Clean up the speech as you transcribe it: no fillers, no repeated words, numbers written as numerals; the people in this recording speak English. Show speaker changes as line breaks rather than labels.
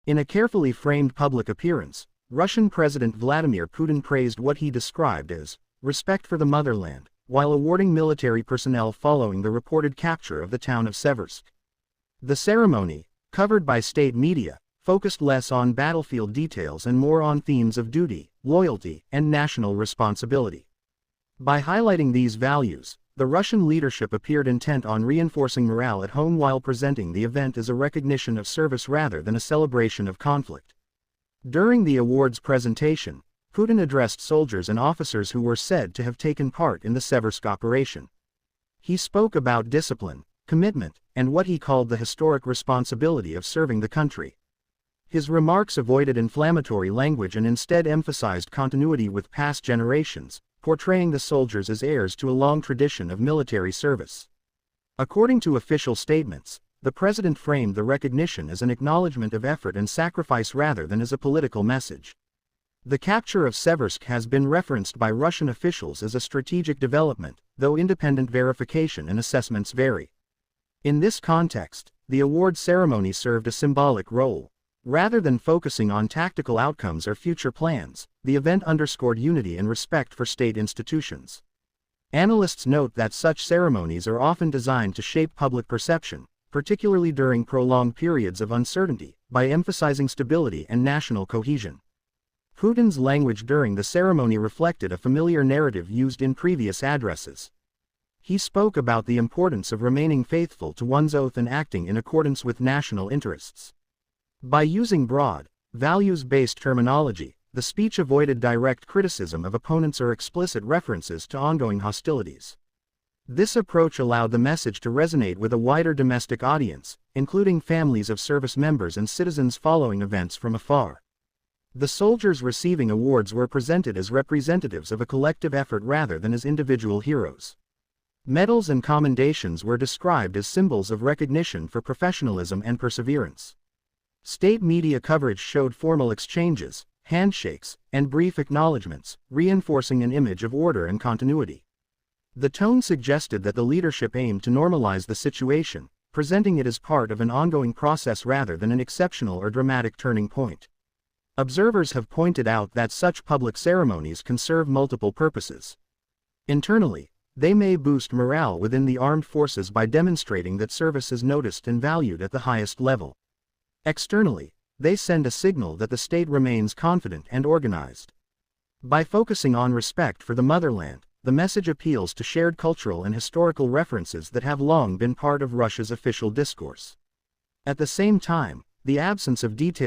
In a carefully framed public appearance, Russian President Vladimir Putin praised what he described as respect for the motherland, while awarding military personnel following the reported capture of the town of Seversk. The ceremony, covered by state media, focused less on battlefield details and more on themes of duty, loyalty, and national responsibility. By highlighting these values, the Russian leadership appeared intent on reinforcing morale at home while presenting the event as a recognition of service rather than a celebration of conflict. During the awards presentation, Putin addressed soldiers and officers who were said to have taken part in the Seversk operation. He spoke about discipline, commitment, and what he called the historic responsibility of serving the country. His remarks avoided inflammatory language and instead emphasized continuity with past generations, portraying the soldiers as heirs to a long tradition of military service. According to official statements, the president framed the recognition as an acknowledgement of effort and sacrifice rather than as a political message. The capture of Seversk has been referenced by Russian officials as a strategic development, though independent verification and assessments vary. In this context, the award ceremony served a symbolic role. Rather than focusing on tactical outcomes or future plans, the event underscored unity and respect for state institutions. Analysts note that such ceremonies are often designed to shape public perception, particularly during prolonged periods of uncertainty, by emphasizing stability and national cohesion. Putin's language during the ceremony reflected a familiar narrative used in previous addresses. He spoke about the importance of remaining faithful to one's oath and acting in accordance with national interests. By using broad, values-based terminology, the speech avoided direct criticism of opponents or explicit references to ongoing hostilities. This approach allowed the message to resonate with a wider domestic audience, including families of service members and citizens following events from afar. The soldiers receiving awards were presented as representatives of a collective effort rather than as individual heroes. Medals and commendations were described as symbols of recognition for professionalism and perseverance. State media coverage showed formal exchanges, handshakes, and brief acknowledgments, reinforcing an image of order and continuity. The tone suggested that the leadership aimed to normalize the situation, presenting it as part of an ongoing process rather than an exceptional or dramatic turning point. Observers have pointed out that such public ceremonies can serve multiple purposes. Internally, they may boost morale within the armed forces by demonstrating that service is noticed and valued at the highest level. Externally, they send a signal that the state remains confident and organized. By focusing on respect for the motherland, the message appeals to shared cultural and historical references that have long been part of Russia's official discourse. At the same time, the absence of detail